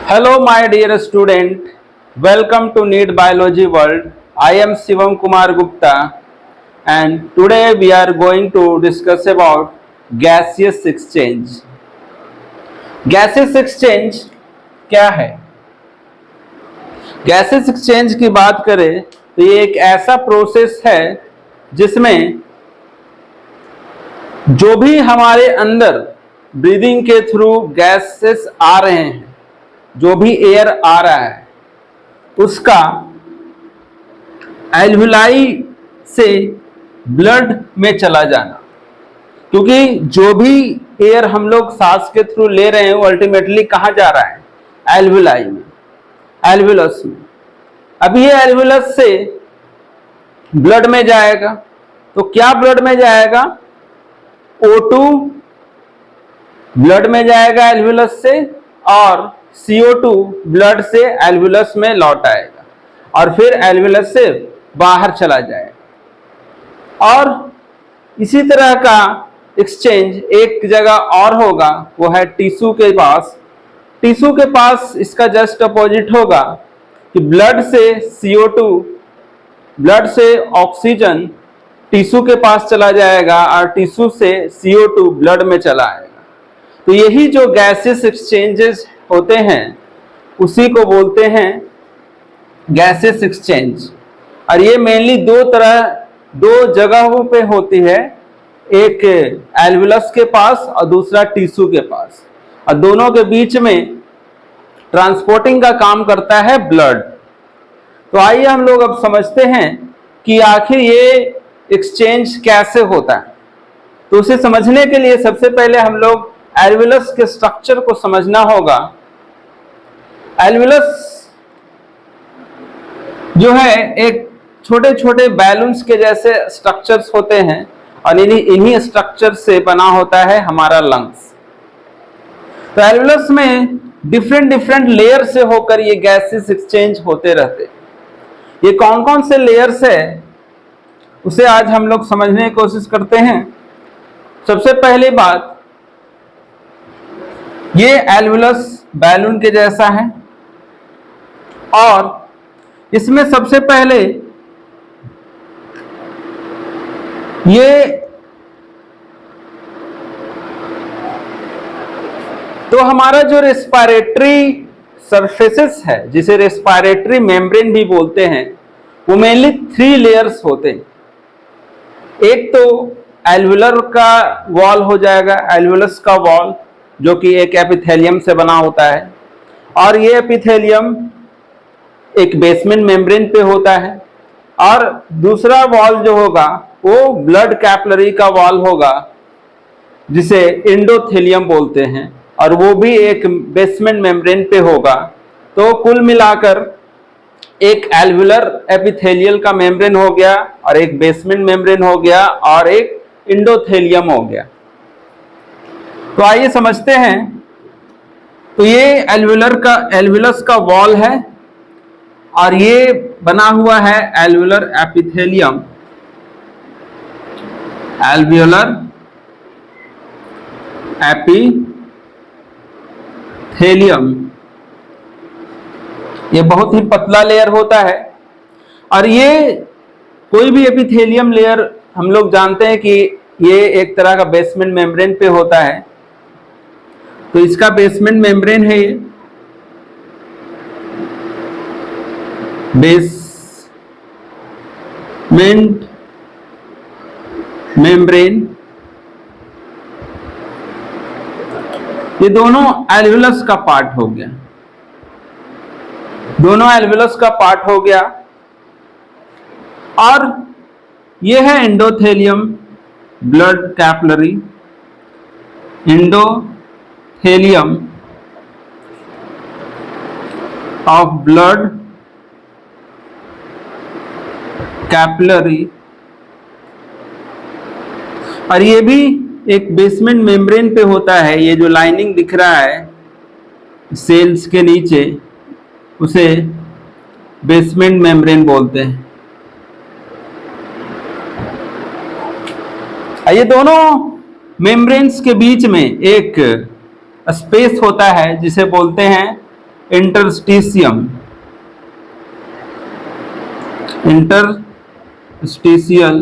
Hello, my dear student. Welcome to NEET Biology World. I am Shivam Kumar Gupta, and today we are going to discuss about gaseous exchange. Gaseous exchange क्या है? Gases exchange की बात करें तो ये एक ऐसा process है जिसमें जो भी हमारे अंदर ब्रीदिंग के थ्रू गैसेस आ रहे हैं, जो भी एयर आ रहा है, उसका एल्विलाई से ब्लड में चला जाना। क्योंकि जो भी एयर हम लोग सांस के थ्रू ले रहे हैं वो अल्टीमेटली कहाँ जा रहा है? एल्विलाई में, एल्विलस में। अब ये एल्विलस से ब्लड में जाएगा, तो क्या ब्लड में जाएगा? O2 ब्लड में जाएगा एल्विलस से, और CO2 ब्लड से एल्विलस में लौट आएगा और फिर एल्विलस से बाहर चला जाएगा। और इसी तरह का एक्सचेंज एक जगह और होगा, वो है टिश्यू के पास। टिश्यू के पास इसका जस्ट अपोजिट होगा कि ब्लड से CO2, ब्लड से ऑक्सीजन टिश्यू के पास चला जाएगा और टिश्यू से CO2 ब्लड में चला आएगा। तो यही जो गैसेस एक्सचेंजेस होते हैं उसी को बोलते हैं गैसेस एक्सचेंज। और ये मेनली दो जगहों पे होती है, एक एल्विलस के पास और दूसरा टिश्यू के पास, और दोनों के बीच में ट्रांसपोर्टिंग का काम करता है ब्लड। तो आइए हम लोग अब समझते हैं कि आखिर ये एक्सचेंज कैसे होता है। तो उसे समझने के लिए सबसे पहले हम लोग एल्विलस के स्ट्रक्चर को समझना होगा। एल्विलस जो है एक छोटे छोटे बैलून्स के जैसे स्ट्रक्चर्स होते हैं, और इन्हीं स्ट्रक्चर से बना होता है हमारा लंग्स। तो एल्विलस में डिफरेंट लेयर से होकर ये गैसेस एक्सचेंज होते रहते। ये कौन कौन से लेयर्स है उसे आज हम लोग समझने की कोशिश करते हैं। सबसे पहली बात, ये एल्विलस बैलून के जैसा है, और इसमें सबसे पहले ये तो हमारा जो रेस्पिरेटरी सरफेसेस है, जिसे रेस्पिरेटरी मेम्ब्रेन भी बोलते हैं, वो मेनली 3 लेयर्स होते हैं। एक तो एल्विलर का वॉल हो जाएगा, एल्विलस का वॉल, जो कि एक एपिथेलियम से बना होता है, और ये एपिथेलियम एक बेसमेंट मेम्ब्रेन पे होता है। और दूसरा वॉल जो होगा वो ब्लड कैपिलरी का वॉल होगा, जिसे एंडोथेलियम बोलते हैं, और वो भी एक बेसमेंट मेम्ब्रेन पे होगा। तो कुल मिलाकर एक एल्विलर एपिथेलियल का मेम्ब्रेन हो गया, और एक बेसमेंट मेम्ब्रेन हो गया, और एक एंडोथेलियम हो गया। तो आइए समझते हैं। तो ये एल्विलस का वॉल है, और ये बना हुआ है एल्विलर एपिथेलियम, एल्वियोलर एपिथेलियम। ये बहुत ही पतला लेयर होता है, और ये कोई भी एपिथेलियम लेयर हम लोग जानते हैं कि ये एक तरह का बेसमेंट मेम्ब्रेन पे होता है। तो इसका बेसमेंट मेम्ब्रेन है, ये बेसमेंट मेम्ब्रेन। ये दोनों एल्विलस का पार्ट हो गया, दोनों एल्विलस का पार्ट हो गया। और ये है endothelium blood capillary, endothelium of blood capillary. और ये भी एक बेसमेंट मेम्ब्रेन पे होता है। ये जो लाइनिंग दिख रहा है सेल्स के नीचे, उसे बेसमेंट मेम्ब्रेन बोलते हैं। ये दोनों मेम्ब्रेन्स के बीच में एक स्पेस होता है जिसे बोलते हैं इंटरस्टिशियम, इंटरस्टिशियल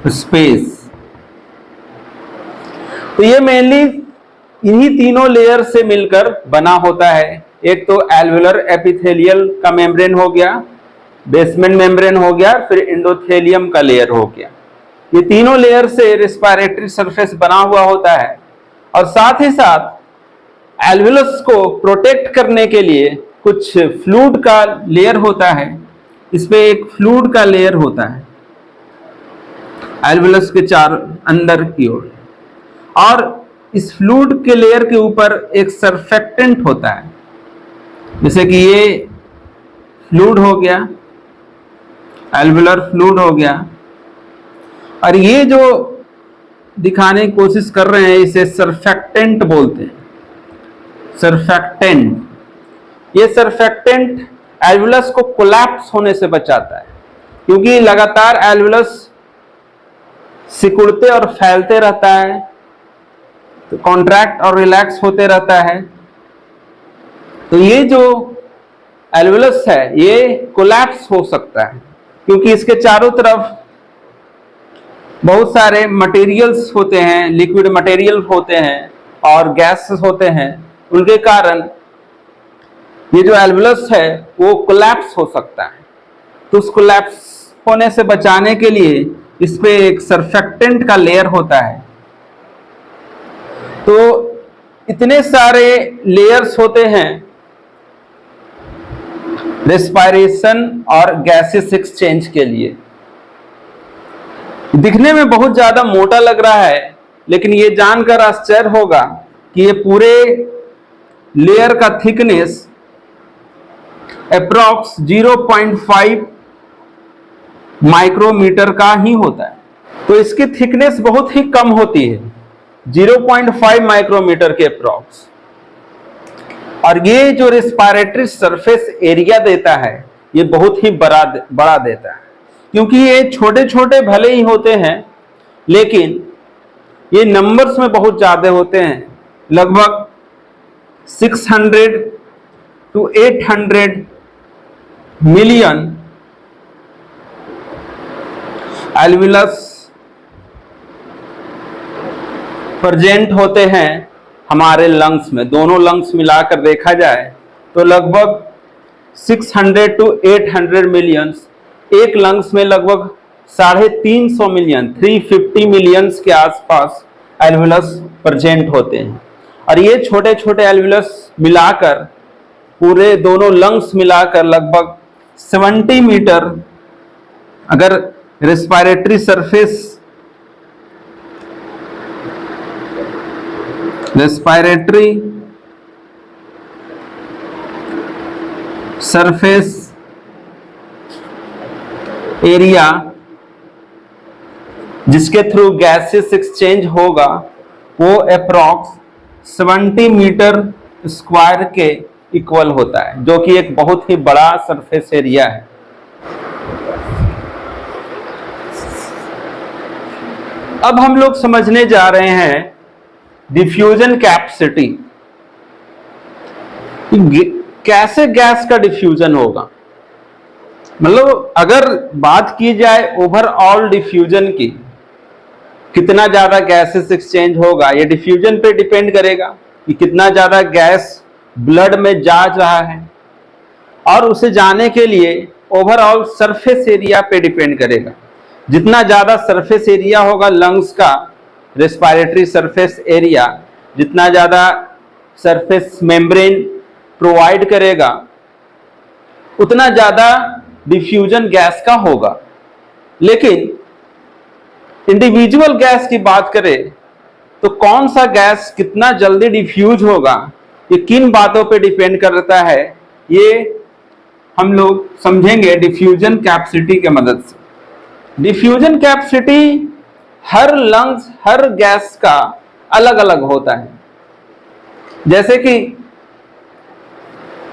स्पेस। तो ये मेनली इन्हीं तीनों लेयर से मिलकर बना होता है। एक तो एल्वेलर एपिथेलियल का मेम्ब्रेन हो गया, बेसमेंट मेम्ब्रेन हो गया, फिर एंडोथेलियम का लेयर हो गया। ये तीनों लेयर से रेस्पिरेटरी सरफेस बना हुआ होता है। और साथ ही साथ एल्वेलस को प्रोटेक्ट करने के लिए कुछ फ्लूइड का लेयर होता है। इसमें एक फ्लूइड का लेयर होता है एल्वेलस के चार अंदर की ओर, और इस फ्लूइड के लेयर के ऊपर एक सरफेक्टेंट होता है। जैसे कि ये फ्लूइड हो गया, एल्वेलर फ्लूइड हो गया, और ये जो दिखाने की कोशिश कर रहे हैं इसे सरफेक्टेंट बोलते हैं, सरफेक्टेंट। ये सरफेक्टेंट एल्वेलस को कोलैप्स होने से बचाता है, क्योंकि लगातार एल्वेलस सिकुड़ते और फैलते रहता है, तो कॉन्ट्रैक्ट और रिलैक्स होते रहता है। तो ये जो एल्वेलस है ये कोलैप्स हो सकता है, क्योंकि इसके चारों तरफ बहुत सारे मटेरियल्स होते हैं, लिक्विड मटेरियल होते हैं और गैसेस होते हैं। उनके कारण ये जो एल्वेलस है वो कोलैप्स हो सकता है। तो उस कोलैप्स होने से बचाने के लिए इस पे एक सरफेक्टेंट का लेयर होता है। तो इतने सारे लेयर्स होते हैं रेस्पिरेशन और गैसेस एक्सचेंज के लिए। दिखने में बहुत ज्यादा मोटा लग रहा है, लेकिन ये जानकर आश्चर्य होगा कि ये पूरे लेयर का थिकनेस अप्रॉक्स 0.5 माइक्रोमीटर का ही होता है। तो इसकी थिकनेस बहुत ही कम होती है, 0.5 माइक्रोमीटर के अप्रॉक्स। और ये जो रेस्पिरेटरी सरफेस एरिया देता है ये बहुत ही बड़ा देता है, क्योंकि ये छोटे छोटे भले ही होते हैं लेकिन ये नंबर्स में बहुत ज्यादा होते हैं। लगभग 600 to 800 मिलियन एल्वेलस प्रेजेंट होते हैं हमारे लंग्स में। दोनों लंग्स मिलाकर देखा जाए तो लगभग 600 to 800 मिलियन। एक लंग्स में लगभग 350 मिलियन, 350 मिलियंस के आसपास एल्वेलस प्रेजेंट होते हैं। और ये छोटे छोटे एल्वेलस मिलाकर पूरे दोनों लंग्स मिलाकर लगभग 70 मीटर, अगर रेस्पिरेटरी सरफेस एरिया जिसके थ्रू गैसेस एक्सचेंज होगा वो अप्रॉक्स 70 मीटर स्क्वायर के इक्वल होता है, जो कि एक बहुत ही बड़ा सरफेस एरिया है। अब हम लोग समझने जा रहे हैं डिफ्यूजन कैपेसिटी। कैसे गैस का डिफ्यूजन होगा, मतलब अगर बात की जाए ओवरऑल डिफ्यूजन की, कितना ज्यादा गैसेस एक्सचेंज होगा, ये डिफ्यूजन पे डिपेंड करेगा कि कितना ज्यादा गैस ब्लड में जा रहा है, और उसे जाने के लिए ओवरऑल सरफेस एरिया पे डिपेंड करेगा। जितना ज्यादा सरफेस एरिया होगा लंग्स का, रेस्पिरेटरी सरफेस एरिया, जितना ज्यादा सरफेस मेम्ब्रेन प्रोवाइड करेगा उतना ज्यादा डिफ्यूजन गैस का होगा। लेकिन इंडिविजुअल गैस की बात करें तो कौन सा गैस कितना जल्दी डिफ्यूज होगा ये किन बातों पे डिपेंड करता है, ये हम लोग समझेंगे डिफ्यूजन कैपेसिटी के मदद से। डिफ्यूजन कैपेसिटी हर लंग्स, हर गैस का अलग अलग होता है। जैसे कि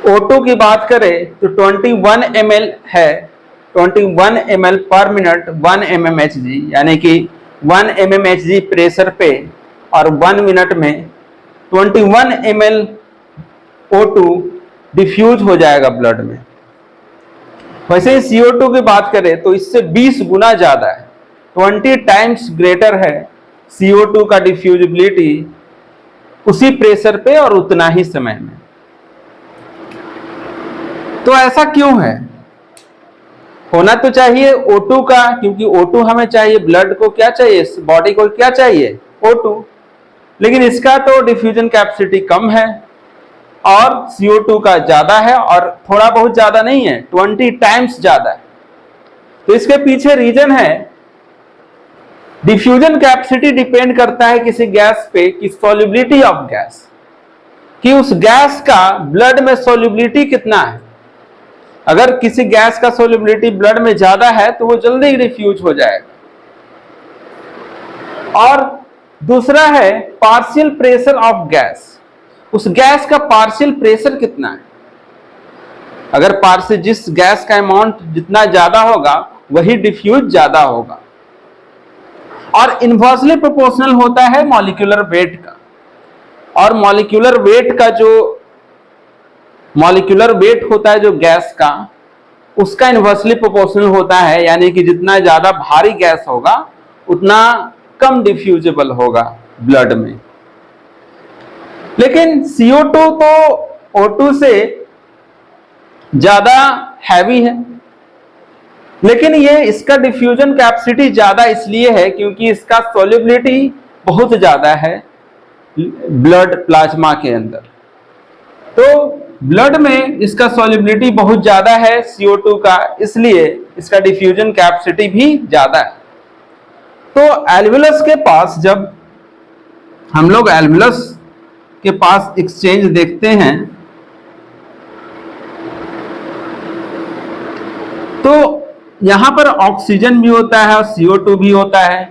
O2 की बात करें तो 21 ml है, 21 ml पर मिनट 1 mmHg, यानी कि 1 mmHg प्रेशर पे और 1 मिनट में 21 ml O2 डिफ्यूज हो जाएगा ब्लड में। वैसे ही CO2 की बात करें तो इससे 20 गुना ज्यादा है, 20 टाइम्स ग्रेटर है CO2 का डिफ्यूजिबिलिटी उसी प्रेशर पे और उतना ही समय में। तो ऐसा क्यों है? होना तो चाहिए O2 का, क्योंकि O2 हमें चाहिए, ब्लड को क्या चाहिए, बॉडी को क्या चाहिए, O2, लेकिन इसका तो डिफ्यूजन कैपेसिटी कम है और CO2 का ज्यादा है, और थोड़ा बहुत ज्यादा नहीं है, 20 टाइम्स ज्यादा है। तो इसके पीछे रीजन है, डिफ्यूजन कैपेसिटी डिपेंड करता है किसी गैस पे कि सॉल्युबिलिटी ऑफ गैस, कि उस गैस का ब्लड में सॉल्युबिलिटी कितना है। अगर किसी गैस का सॉल्युबिलिटी ब्लड में ज्यादा है तो वो जल्दी डिफ्यूज हो जाएगा। और दूसरा है पार्शियल प्रेशर ऑफ गैस, उस गैस का पार्शियल प्रेशर कितना है। अगर पार्शियल, जिस गैस का अमाउंट जितना ज्यादा होगा वही डिफ्यूज ज्यादा होगा। और इनवर्सली प्रोपोर्शनल होता है मॉलिक्यूलर वेट का, और मॉलिक्यूलर वेट होता है जो गैस का, उसका इनवर्सली प्रोपोर्शनल होता है, यानी कि जितना ज्यादा भारी गैस होगा उतना कम डिफ्यूजेबल होगा ब्लड में। लेकिन CO2 तो O2 से ज्यादा हैवी है, लेकिन ये इसका डिफ्यूजन कैपेसिटी ज्यादा इसलिए है क्योंकि इसका सॉल्युबिलिटी बहुत ज्यादा है ब्लड प्लाज्मा के अंदर। तो ब्लड में इसका सॉल्युबिलिटी बहुत ज्यादा है CO2 का, इसलिए इसका डिफ्यूजन कैपेसिटी भी ज्यादा है। तो एल्वुलस के पास, जब हम लोग एल्वुलस के पास एक्सचेंज देखते हैं तो यहां पर ऑक्सीजन भी होता है और CO2 भी होता है।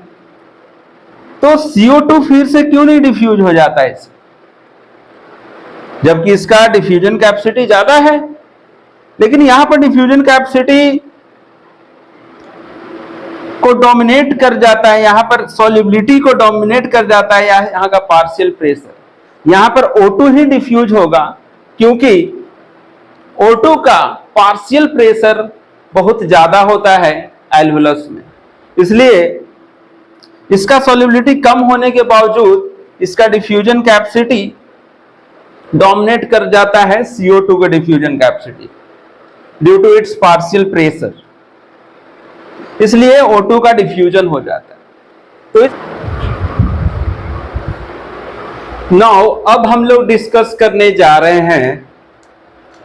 तो CO2 फिर से क्यों नहीं डिफ्यूज हो जाता है इससे, जबकि इसका डिफ्यूजन कैपेसिटी ज्यादा है। लेकिन यहां पर डिफ्यूजन कैपेसिटी को डोमिनेट कर जाता है, यहां पर सॉल्युबिलिटी को डोमिनेट कर जाता है यहां का पार्शियल प्रेशर। यहां पर O2 ही डिफ्यूज होगा क्योंकि O2 का पार्शियल प्रेशर बहुत ज्यादा होता है एल्वुलस में, इसलिए इसका सॉल्युबिलिटी कम होने के बावजूद इसका डिफ्यूजन कैपेसिटी डोमिनेट कर जाता है CO2 का diffusion capacity due to its partial pressure, इसलिए O2 का डिफ्यूजन हो जाता है। तो नाउ अब हम लोग डिस्कस करने जा रहे हैं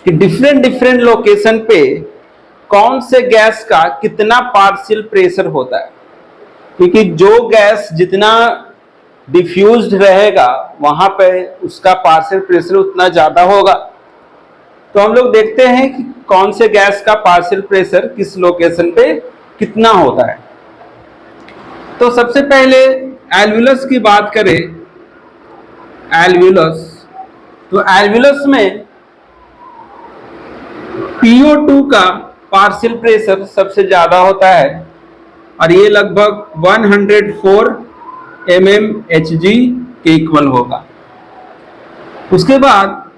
कि डिफरेंट लोकेशन पे कौन से गैस का कितना पार्शियल प्रेशर होता है, क्योंकि जो गैस जितना डिफ्यूज्ड रहेगा वहां पे उसका पार्शियल प्रेशर उतना ज्यादा होगा। तो हम लोग देखते हैं कि कौन से गैस का पार्शियल प्रेशर किस लोकेशन पे कितना होता है। तो सबसे पहले एल्वुलस की बात करें, एल्वुलस, तो एल्वुलस में PO2 का पार्शियल प्रेशर सबसे ज्यादा होता है और ये लगभग 104 mmHg के इक्वल होगा। उसके बाद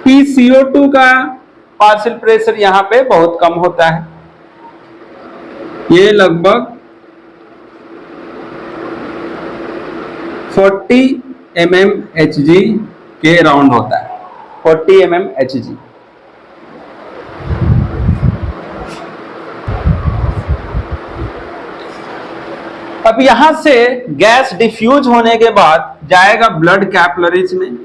PCO2 का पार्शियल प्रेशर यहाँ पे बहुत कम होता है, ये लगभग 40 mmHg के अराउंड होता है, 40 mmHg। अब यहां से गैस डिफ्यूज होने के बाद जाएगा ब्लड कैपिलरीज में,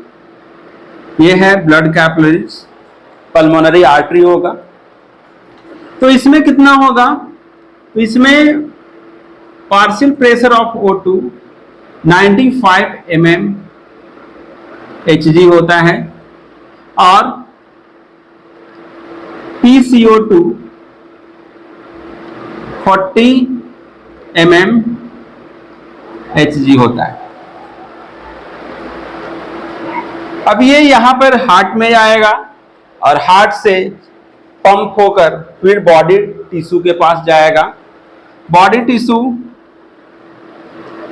ये है ब्लड कैपिलरीज, पल्मोनरी आर्टरी होगा। तो इसमें कितना होगा, तो इसमें partial pressure of O2 95 mmHg होता है और PCO2 40 mmHg होता है। अब ये यहां पर हार्ट में आएगा और हार्ट से पंप होकर फिर बॉडी टिश्यू के पास जाएगा। बॉडी टिश्यू,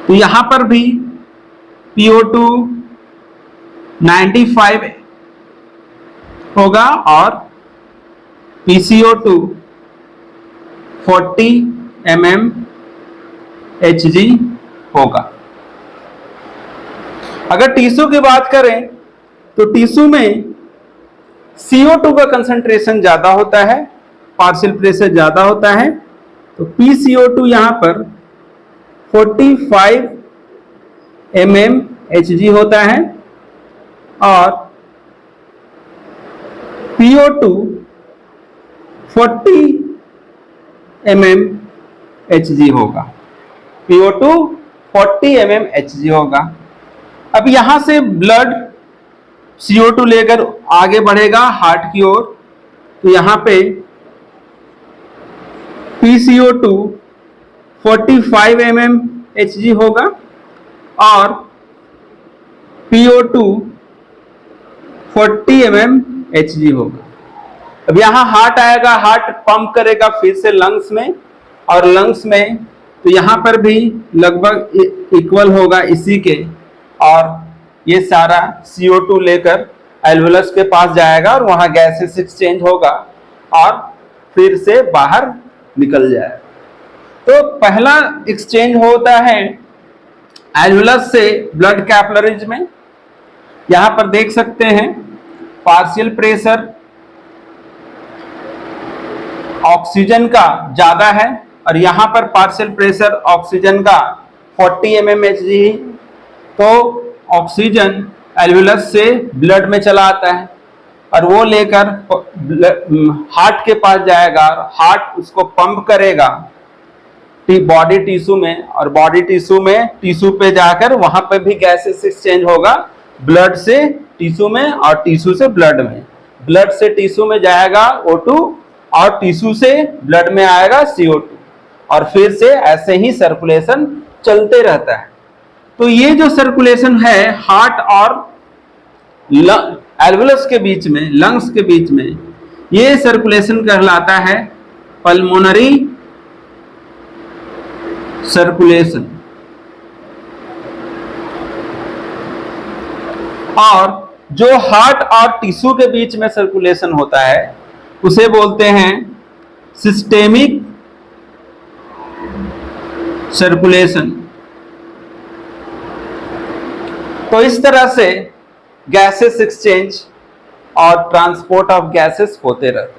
तो यहां पर भी PO2 95 होगा और PCO2 40 mmHg होगा। अगर टिश्यू की बात करें तो टिश्यू में CO2 का कंसंट्रेशन ज्यादा होता है, पार्शियल प्रेशर ज्यादा होता है, तो PCO2 यहां पर 45 mmHg होता है और PO2 40 mmHg होगा। PO2 40 mmHg होगा। अब यहां से ब्लड CO2 लेकर आगे बढ़ेगा हार्ट की ओर, तो यहां पे PCO2 45 mmHg होगा और PO2 40 mmHg होगा। अब यहां हार्ट आएगा, हार्ट पंप करेगा फिर से लंग्स में, और लंग्स में तो यहां पर भी लगभग इक्वल होगा इसी के, और ये सारा CO2 लेकर एल्वुलस के पास जाएगा और वहां गैसेस एक्सचेंज होगा और फिर से बाहर निकल जाएगा। तो पहला एक्सचेंज होता है एल्वुलस से ब्लड कैपिलरीज में। यहां पर देख सकते हैं पार्शियल प्रेशर ऑक्सीजन का ज्यादा है और यहां पर पार्शियल प्रेशर ऑक्सीजन का 40 mmHg, तो ऑक्सीजन एल्वुलस से ब्लड में चला आता है और वो लेकर हार्ट के पास जाएगा और हार्ट उसको पंप करेगा बॉडी टिश्यू में, और बॉडी टिश्यू में टिश्यू पे जाकर वहां पे भी गैसेस एक्सचेंज होगा, ब्लड से टिश्यू में और टिश्यू से ब्लड में। ब्लड से टिश्यू में जाएगा O2 और टिश्यू से ब्लड में आएगा CO2, और फिर से ऐसे ही सर्कुलेशन चलते रहता है। तो ये जो सर्कुलेशन है हार्ट और एल्वुलस के बीच में, लंग्स के बीच में, ये सर्कुलेशन कहलाता है पल्मोनरी सर्कुलेशन। और जो हार्ट और टिश्यू के बीच में सर्कुलेशन होता है उसे बोलते हैं सिस्टेमिक सर्कुलेशन। तो इस तरह से गैसेस एक्सचेंज और ट्रांसपोर्ट ऑफ गैसेस होते रहते हैं।